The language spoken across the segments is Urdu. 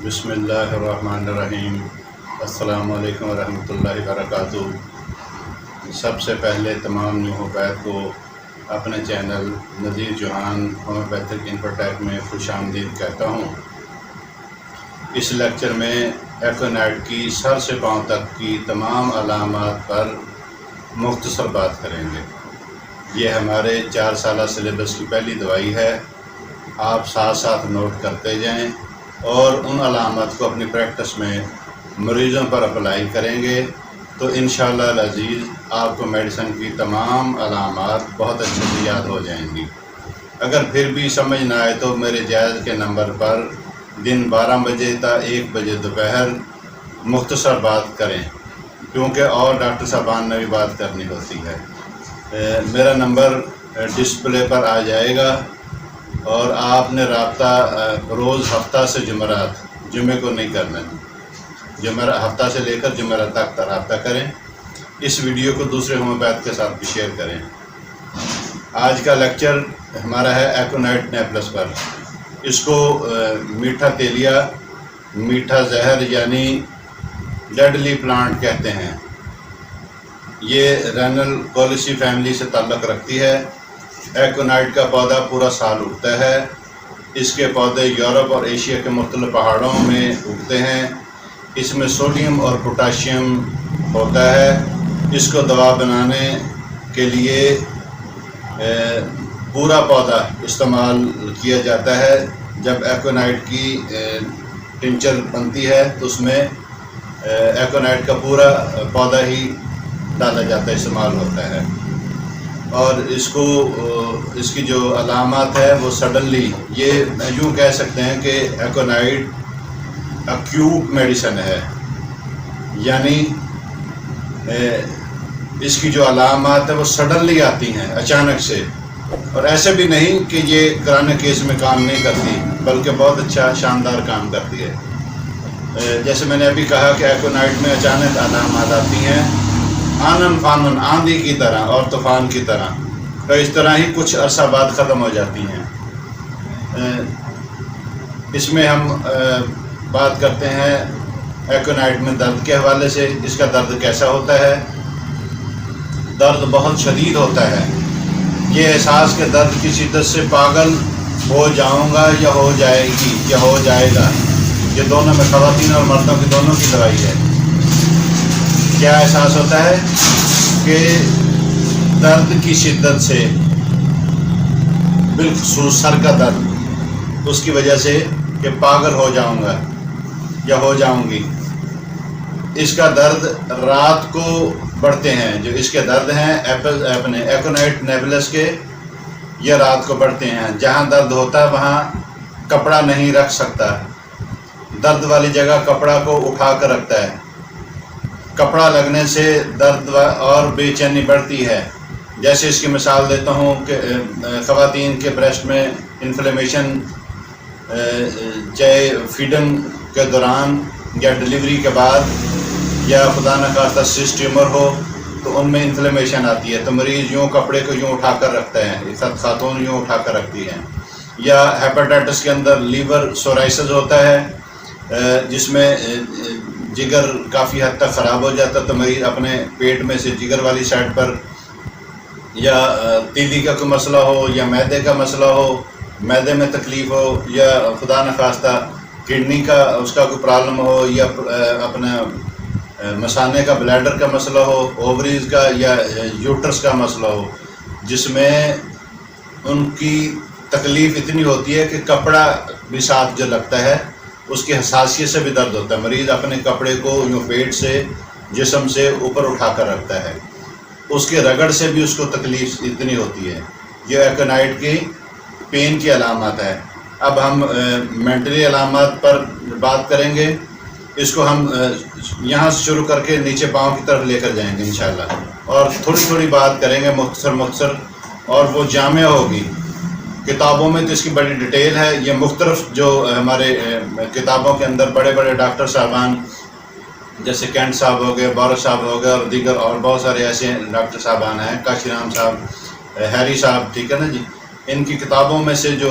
بسم اللہ الرحمن الرحیم۔ السلام علیکم ورحمۃ اللہ وبرکاتہ۔ سب سے پہلے تمام نیو ہومیوپیتھ کو اپنے چینل نذیر جوہان ہومیوپیتھک انفوٹیک میں خوش آمدید کہتا ہوں۔ اس لیکچر میں ایکونائٹ کی سر سے پاؤں تک کی تمام علامات پر مختصر بات کریں گے۔ یہ ہمارے 4 سالہ سلیبس کی پہلی دوائی ہے۔ آپ ساتھ ساتھ نوٹ کرتے جائیں اور ان علامات کو اپنی پریکٹس میں مریضوں پر اپلائی کریں گے تو انشاءاللہ العزیز آپ کو میڈیسن کی تمام علامات بہت اچھے سے یاد ہو جائیں گی۔ اگر پھر بھی سمجھ نہ آئے تو میرے جائز کے نمبر پر دن 12 بجے تا 1 بجے دوپہر مختصر بات کریں، کیونکہ اور ڈاکٹر صاحبان نے بھی بات کرنی ہوتی ہے۔ میرا نمبر ڈسپلے پر آ جائے گا اور آپ نے رابطہ روز ہفتہ سے جمعرات، جمعے کو نہیں کرنا، ہفتہ سے لے کر جمعرات تک رابطہ کریں۔ اس ویڈیو کو دوسرے ہومیوپیتھ کے ساتھ بھی شیئر کریں۔ آج کا لیکچر ہمارا ہے ایکونائٹ نیپلس پر۔ اس کو میٹھا تیلیا، میٹھا زہر یعنی ڈیڈلی پلانٹ کہتے ہیں۔ یہ رینل کولسی فیملی سے تعلق رکھتی ہے۔ ایکونائٹ کا پودا پورا سال اگتا ہے۔ اس کے پودے یورپ اور ایشیا کے مختلف پہاڑوں میں اگتے ہیں۔ اس میں سوڈیم اور پوٹاشیم ہوتا ہے۔ اس کو دوا بنانے کے لیے پورا پودا استعمال کیا جاتا ہے۔ جب ایکونائٹ کی ٹنچر بنتی ہے تو اس میں ایکونائٹ کا پورا پودا ہی ڈالا جاتا ہے، استعمال ہوتا ہے۔ اور اس کی جو علامات ہے وہ سڈنلی، یہ یوں کہہ سکتے ہیں کہ ایکونائٹ اکیوٹ میڈیسن ہے، یعنی اس کی جو علامات ہیں وہ سڈنلی آتی ہیں، اچانک سے، اور ایسے بھی نہیں کہ یہ کرانے کیس میں کام نہیں کرتی، بلکہ بہت اچھا شاندار کام کرتی ہے۔ جیسے میں نے ابھی کہا کہ ایکونائٹ میں اچانک علامات آتی ہیں، آنن فانن، آندھی کی طرح اور طوفان کی طرح، تو اس طرح ہی کچھ عرصہ بعد ختم ہو جاتی ہیں۔ اس میں ہم بات کرتے ہیں ایکونائٹ میں درد کے حوالے سے۔ اس کا درد کیسا ہوتا ہے؟ درد بہت شدید ہوتا ہے۔ یہ احساس کہ درد کی شدت سے پاگل ہو جاؤں گا یا ہو جائے گی یا ہو جائے گا، یہ دونوں میں، خواتین اور مردوں کی دونوں کی دوائی ہے۔ کیا احساس ہوتا ہے کہ درد کی شدت سے، بالخصوص سر کا درد، اس کی وجہ سے کہ پاگل ہو جاؤں گا یا ہو جاؤں گی۔ اس کا درد رات کو بڑھتے ہیں، جو اس کے درد ہیں اپنے ایکونائٹ نیبلس کے، یہ رات کو بڑھتے ہیں۔ جہاں درد ہوتا ہے وہاں کپڑا نہیں رکھ سکتا، درد والی جگہ کپڑا کو اٹھا کر رکھتا ہے۔ کپڑا لگنے سے درد اور بے چینی بڑھتی ہے۔ جیسے اس کی مثال دیتا ہوں کہ خواتین کے بریسٹ میں انفلیمیشن، چاہے فیڈنگ کے دوران یا ڈلیوری کے بعد، یا خدا نخواستہ سسٹ ٹیومر ہو تو ان میں انفلیمیشن آتی ہے، تو مریض یوں کپڑے کو یوں اٹھا کر رکھتا ہے، خاتون یوں اٹھا کر رکھتی ہیں۔ یا ہیپاٹائٹس کے اندر لیور سورائسس ہوتا ہے، جس میں جگر کافی حد تک خراب ہو جاتا ہے، تو مریض اپنے پیٹ میں سے جگر والی سائڈ پر، یا تیلی کا کوئی مسئلہ ہو یا معدے کا مسئلہ ہو، معدے میں تکلیف ہو، یا خدا نخواستہ کڈنی کا اس کا کوئی پرابلم ہو، یا اپنا مثانے کا بلیڈر کا مسئلہ ہو، اووریز کا یا یوٹرس کا مسئلہ ہو، جس میں ان کی تکلیف اتنی ہوتی ہے کہ کپڑا بھی ساتھ جو لگتا ہے اس کی حساسیت سے بھی درد ہوتا ہے۔ مریض اپنے کپڑے کو یوں پیٹ سے، جسم سے اوپر اٹھا کر رکھتا ہے، اس کے رگڑ سے بھی اس کو تکلیف اتنی ہوتی ہے۔ یہ ایکونائٹ کی پین کی علامات ہے۔ اب ہم مینٹلی علامات پر بات کریں گے۔ اس کو ہم یہاں سے شروع کر کے نیچے پاؤں کی طرف لے کر جائیں گے انشاءاللہ، اور تھوڑی تھوڑی بات کریں گے، مختصر، اور وہ جامع ہوگی۔ کتابوں میں تو اس کی بڑی ڈیٹیل ہے۔ یہ مختلف جو ہمارے کتابوں کے اندر بڑے بڑے ڈاکٹر صاحبان، جیسے کینٹ صاحب ہو گئے، بورس صاحب ہو گئے، اور دیگر اور بہت سارے ایسے ڈاکٹر صاحبان ہیں، کاشی رام صاحب، ہیری صاحب، ٹھیک ہے نا جی، ان کی کتابوں میں سے جو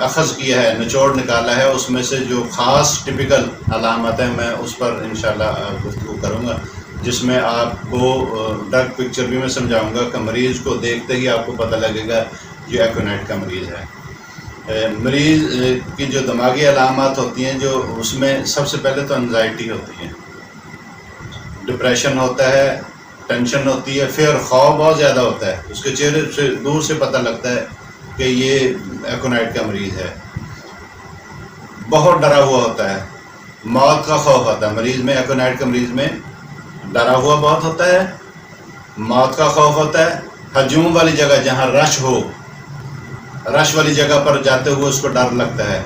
اخذ کیا ہے، نچوڑ نکالا ہے، اس میں سے جو خاص ٹپیکل علامت ہیں میں اس پر انشاءاللہ گفتگو کروں گا، جس میں آپ کو ڈرگ پکچر بھی میں سمجھاؤں گا کہ مریض کو دیکھتے ہی آپ کو پتہ لگے گا یہ ایکونائٹ کا مریض ہے۔ مریض کی جو دماغی علامات ہوتی ہیں، جو اس میں سب سے پہلے تو انزائٹی ہوتی ہے، ڈپریشن ہوتا ہے، ٹینشن ہوتی ہے، پھر خوف بہت زیادہ ہوتا ہے، اس کے چہرے سے دور سے پتہ لگتا ہے کہ یہ ایکونائٹ کا مریض ہے۔ بہت ڈرا ہوا ہوتا ہے، موت کا خوف ہوتا ہے مریض میں، ایکونائٹ کا مریض میں ڈرا ہوا بہت ہوتا ہے، موت کا خوف ہوتا ہے، ہجوم والی جگہ جہاں رش ہو، رش والی جگہ پر جاتے ہوئے اس کو ڈر لگتا ہے،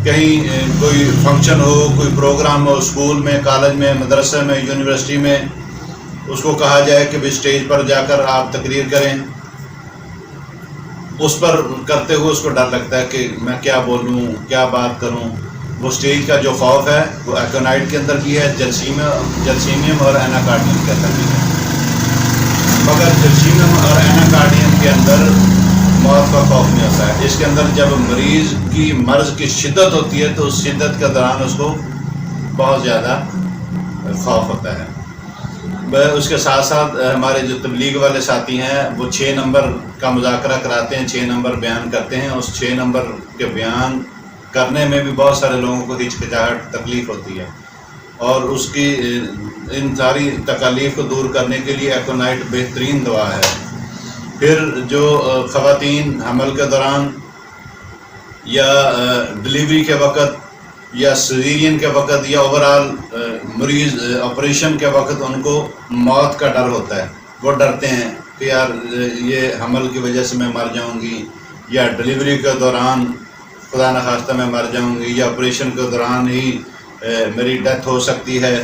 کہیں کوئی فنکشن ہو، کوئی پروگرام ہو، اسکول میں، کالج میں، مدرسے میں، یونیورسٹی میں، اس کو کہا جائے کہ بھی اسٹیج پر جا کر آپ تقریر کریں، اس پر کرتے ہوئے اس کو ڈر لگتا ہے کہ میں کیا بولوں، کیا بات کروں۔ وہ اسٹیج کا جو خوف ہے وہ ایکونائٹ کے اندر بھی ہے، جلسیمیم اور ایناکارڈیم کے اندر بھی ہے، مگر جلسیمیم اور ایناکارڈیم کے اندر موت کا خوف نہیں ہوتا ہے۔ اس کے اندر جب مریض کی مرض کی شدت ہوتی ہے تو اس شدت کے دوران اس کو بہت زیادہ خوف ہوتا ہے۔ اس کے ساتھ ساتھ ہمارے جو تبلیغ والے ساتھی ہیں وہ 6 نمبر کا مذاکرہ کراتے ہیں، 6 نمبر بیان کرتے ہیں، اس 6 نمبر کے بیان کرنے میں بھی بہت سارے لوگوں کو ہچکچاہٹ تکلیف ہوتی ہے، اور اس کی ان ساری تکالیف کو دور کرنے کے لیے ایکونائٹ بہترین دوا ہے۔ پھر جو خواتین حمل کے دوران یا ڈلیوری کے وقت یا سیزیرین کے وقت یا اوورال مریض آپریشن کے وقت ان کو موت کا ڈر ہوتا ہے، وہ ڈرتے ہیں کہ یار یہ حمل کی وجہ سے میں مر جاؤں گی، یا ڈلیوری کے دوران خدا نخواستہ میں مر جاؤں گی، یا آپریشن کے دوران ہی میری ڈیتھ ہو سکتی ہے۔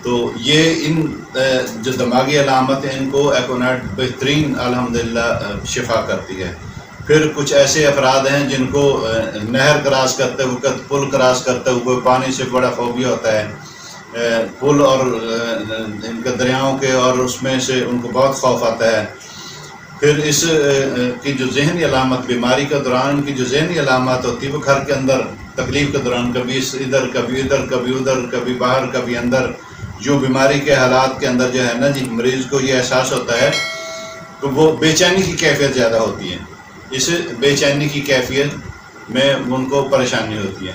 تو یہ ان جو دماغی علامت ہیں ان کو ایکونائٹ بہترین الحمدللہ شفا کرتی ہے۔ پھر کچھ ایسے افراد ہیں جن کو نہر کراس کرتے وقت، پل کراس کرتے ہوئے پانی سے بڑا فوبیا ہوتا ہے، پل اور ان کے دریاؤں کے، اور اس میں سے ان کو بہت خوف آتا ہے۔ پھر اس کی جو ذہنی علامت، بیماری کے دوران کی جو ذہنی علامات ہوتی ہے وہ گھر کے اندر تکلیف کے دوران کبھی ادھر کبھی ادھر کبھی ادھر کبھی باہر کبھی اندر، جو بیماری کے حالات کے اندر جو ہے نا جی مریض کو یہ احساس ہوتا ہے تو وہ بے چینی کی کیفیت زیادہ ہوتی ہے، اس بے چینی کی کیفیت میں ان کو پریشانی ہوتی ہے۔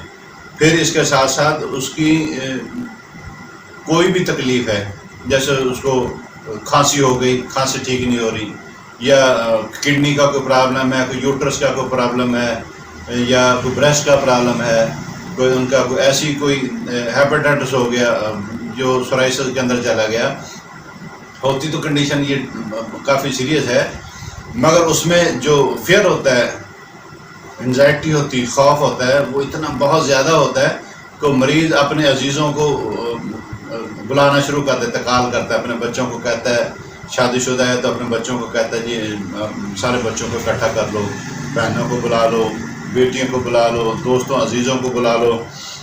پھر اس کے ساتھ ساتھ اس کی کوئی بھی تکلیف ہے، جیسے اس کو کھانسی ہو گئی، کھانسی ٹھیک نہیں ہو رہی، یا کڈنی کا کوئی پرابلم ہے، کوئی یوٹرس کا کوئی پرابلم ہے، یا کوئی بریسٹ کا پرابلم ہے، کوئی ان کا کوئی ایسی کوئی ہیپیٹائٹس ہو گیا جو سورائسس کے اندر چلا گیا، ہوتی تو کنڈیشن یہ کافی سیریس ہے، مگر اس میں جو فیئر ہوتا ہے، انزائٹی ہوتی، خوف ہوتا ہے، وہ اتنا بہت زیادہ ہوتا ہے کہ مریض اپنے عزیزوں کو بلانا شروع کر دیتا ہے، کال کرتا ہے، اپنے بچوں کو کہتا ہے، شادی شدہ ہے تو اپنے بچوں کو کہتا ہے جی سارے بچوں کو اکٹھا کر لو، بہنوں کو بلا لو، بیٹیوں کو بلا لو، دوستوں عزیزوں کو بلا لو،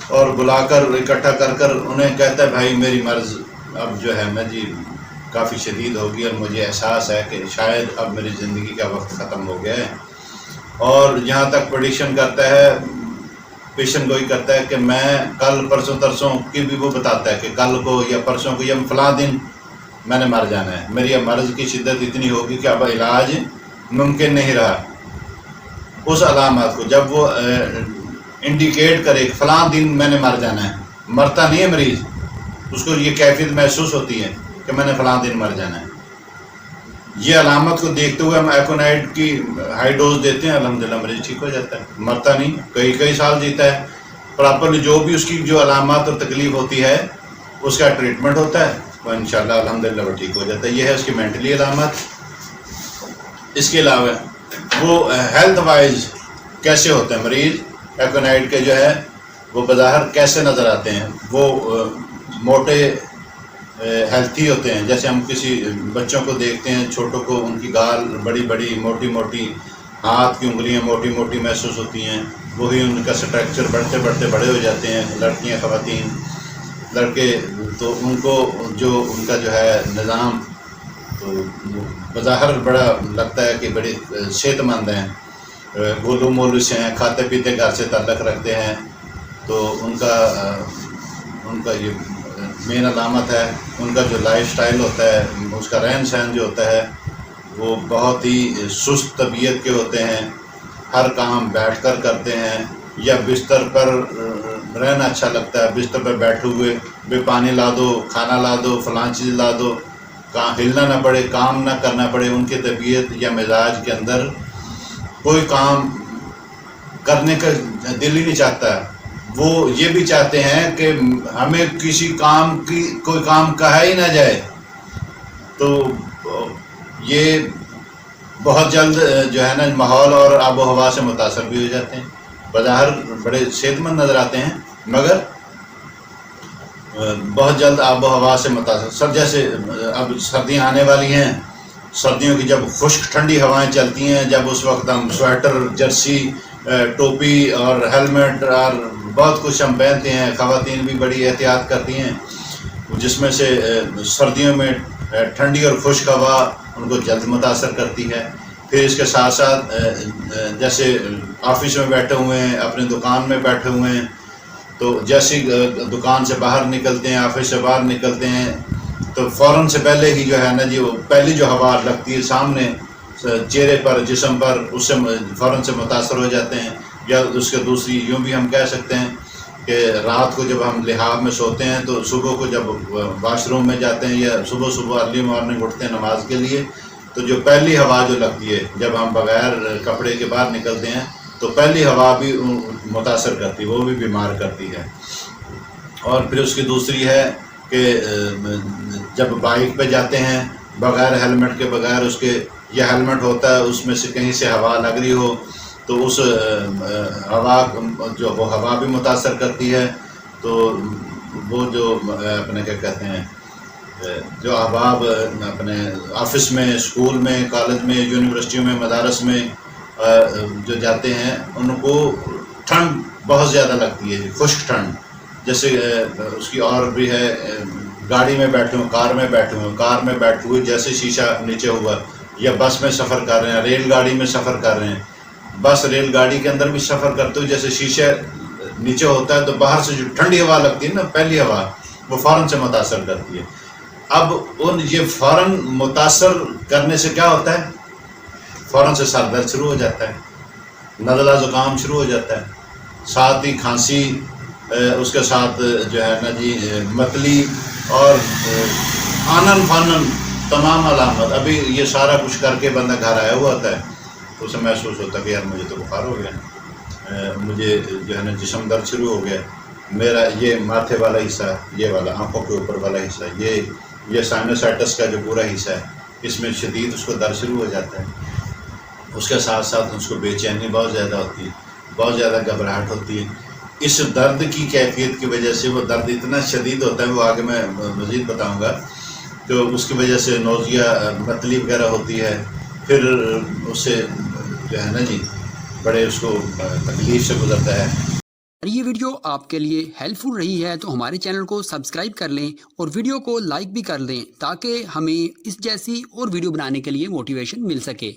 اور بلا کر اکٹھا کر کر انہیں کہتا ہے بھائی میری مرض اب جو ہے نا جی کافی شدید ہوگی، اور مجھے احساس ہے کہ شاید اب میری زندگی کا وقت ختم ہو گیا ہے، اور یہاں تک پریڈکشن کرتا ہے، پیشن گوئی کرتا ہے کہ میں کل پرسوں ترسوں کی بھی وہ بتاتا ہے کہ کل کو یا پرسوں کو یا فلاں دن میں نے مر جانا ہے، میری اب مرض کی شدت اتنی ہوگی کہ اب علاج ممکن نہیں رہا۔ اس علامات کو جب وہ انڈیکیٹ کرے کہ فلاں دن میں نے مر جانا ہے، مرتا نہیں ہے مریض، اس کو یہ کیفیت محسوس ہوتی ہے کہ میں نے فلاں دن مر جانا ہے، یہ علامت کو دیکھتے ہوئے ہم ایکونائٹ کی ہائی ڈوز دیتے ہیں، الحمدللہ مریض ٹھیک ہو جاتا ہے، مرتا نہیں، کئی سال جیتا ہے پراپرلی۔ جو بھی اس کی جو علامات اور تکلیف ہوتی ہے اس کا ٹریٹمنٹ ہوتا ہے، وہ انشاءاللہ الحمدللہ وہ ٹھیک ہو جاتا ہے۔ یہ ہے اس کی مینٹلی علامت۔ اس کے علاوہ وہ ہیلتھ وائز کیسے ہوتے ہیں مریض ایکونائٹ کے جو ہے وہ بظاہر کیسے نظر آتے ہیں؟ وہ موٹے ہیلتھی ہوتے ہیں، جیسے ہم کسی بچوں کو دیکھتے ہیں چھوٹوں کو، ان کی گال بڑی بڑی موٹی موٹی، ہاتھ کی انگلیاں موٹی موٹی محسوس ہوتی ہیں، وہی ان کا سٹرکچر بڑھتے بڑھتے بڑے ہو جاتے ہیں، لڑکیاں خواتین، لڑکے تو ان کو جو ان کا جو ہے نظام تو بظاہر بڑا لگتا ہے کہ بڑے صحت مند ہیں، گولو مولو سے ہیں، کھاتے پیتے گھر سے تعلق رکھتے ہیں، تو ان کا یہ مین علامت ہے۔ ان کا جو لائف سٹائل ہوتا ہے، اس کا رہن سہن جو ہوتا ہے وہ بہت ہی سست طبیعت کے ہوتے ہیں، ہر کام بیٹھ کر کرتے ہیں، یا بستر پر رہنا اچھا لگتا ہے، بستر پر بیٹھے ہوئے بھی پانی لا دو، کھانا لا دو، فلاں چیز لا دو، ہلنا نہ پڑے، کام نہ کرنا پڑے، ان کی طبیعت یا مزاج کے اندر کوئی کام کرنے کا دل ہی نہیں چاہتا ہے۔ وہ یہ بھی چاہتے ہیں کہ ہمیں کسی کام کی کوئی کام کہا ہی نہ جائے، تو یہ بہت جلد جو ہے نا ماحول اور آب و ہوا سے متاثر بھی ہو جاتے ہیں۔ بظاہر بڑے صحت مند نظر آتے ہیں مگر بہت جلد آب و ہوا سے متاثر، جیسے اب سردیاں آنے والی ہیں، سردیوں کی جب خشک ٹھنڈی ہوائیں چلتی ہیں، جب اس وقت ہم سویٹر، جرسی، ٹوپی اور ہیلمٹ اور بہت کچھ ہم پہنتے ہیں، خواتین بھی بڑی احتیاط کرتی ہیں، جس میں سے سردیوں میں ٹھنڈی اور خشک ہوا ان کو جلد متاثر کرتی ہے۔ پھر اس کے ساتھ ساتھ جیسے آفس میں بیٹھے ہوئے ہیں، اپنے دکان میں بیٹھے ہوئے ہیں، تو جیسے دکان سے باہر نکلتے ہیں، آفس سے باہر نکلتے ہیں، تو فوراً سے پہلے ہی جو ہے نا جی وہ پہلی جو ہوا لگتی ہے سامنے چہرے پر، جسم پر، اس سے فوراً سے متاثر ہو جاتے ہیں۔ یا اس کے دوسری یوں بھی ہم کہہ سکتے ہیں کہ رات کو جب ہم لحاف میں سوتے ہیں تو صبح کو جب واش روم میں جاتے ہیں یا صبح ارلی مارننگ اٹھتے ہیں نماز کے لیے، تو جو پہلی ہوا جو لگتی ہے جب ہم بغیر کپڑے کے باہر نکلتے ہیں تو پہلی ہوا بھی متاثر کرتی ہے، وہ بھی بیمار کرتی ہے۔ اور پھر اس کی دوسری ہے کہ جب بائک پہ جاتے ہیں بغیر ہیلمٹ کے، بغیر اس کے، یہ ہیلمٹ ہوتا ہے اس میں سے کہیں سے ہوا لگ رہی ہو تو اس ہوا جو وہ ہوا بھی متاثر کرتی ہے، تو وہ جو اپنے کیا کہتے ہیں جو احباب اپنے آفس میں، اسکول میں، کالج میں، یونیورسٹیوں میں، مدارس میں جو جاتے ہیں ان کو ٹھنڈ بہت زیادہ لگتی ہے، خشک ٹھنڈ۔ جیسے اس کی اور بھی ہے، گاڑی میں بیٹھے ہوں، کار میں بیٹھے ہوں، کار میں بیٹھے ہوئے جیسے شیشہ نیچے ہوا، یا بس میں سفر کر رہے ہیں، ریل گاڑی میں سفر کر رہے ہیں، بس ریل گاڑی کے اندر بھی سفر کرتے ہوئے جیسے شیشہ نیچے ہوتا ہے تو باہر سے جو ٹھنڈی ہوا لگتی ہے نا پہلی ہوا، وہ فوراً سے متاثر کرتی ہے۔ اب یہ فوراً متاثر کرنے سے کیا ہوتا ہے، فوراً سے سر درد شروع ہو جاتا ہے، نزلہ زکام شروع ہو جاتا ہے، ساتھ ہی کھانسی، اس کے ساتھ جو ہے نا جی متلی اور آنن فانن تمام علامت۔ ابھی یہ سارا کچھ کر کے بندہ گھر آیا ہوا ہوتا ہے تو اسے محسوس ہوتا ہے کہ یار مجھے تو بخار ہو گیا، مجھے جو ہے نا جسم درد شروع ہو گیا، میرا یہ ماتھے والا حصہ، یہ والا آنکھوں کے اوپر والا حصہ، یہ سائنوسائٹس کا جو پورا حصہ ہے اس میں شدید اس کو درد شروع ہو جاتا ہے۔ اس کے ساتھ ساتھ اس کو بے چینی بہت زیادہ ہوتی ہے، بہت زیادہ گھبراہٹ ہوتی ہے۔ اس درد کی کیفیت کی وجہ سے وہ درد اتنا شدید ہوتا ہے، وہ آگے میں مزید بتاؤں گا، تو اس کی وجہ سے نوزیا، متلی وغیرہ ہوتی ہے، پھر اس سے جو ہے نا جی بڑے اس کو تکلیف سے گزرتا ہے۔ یہ ویڈیو آپ کے لیے ہیلپ فل رہی ہے تو ہمارے چینل کو سبسکرائب کر لیں اور ویڈیو کو لائک بھی کر دیں تاکہ ہمیں اس جیسی اور ویڈیو بنانے کے لیے موٹیویشن مل سکے۔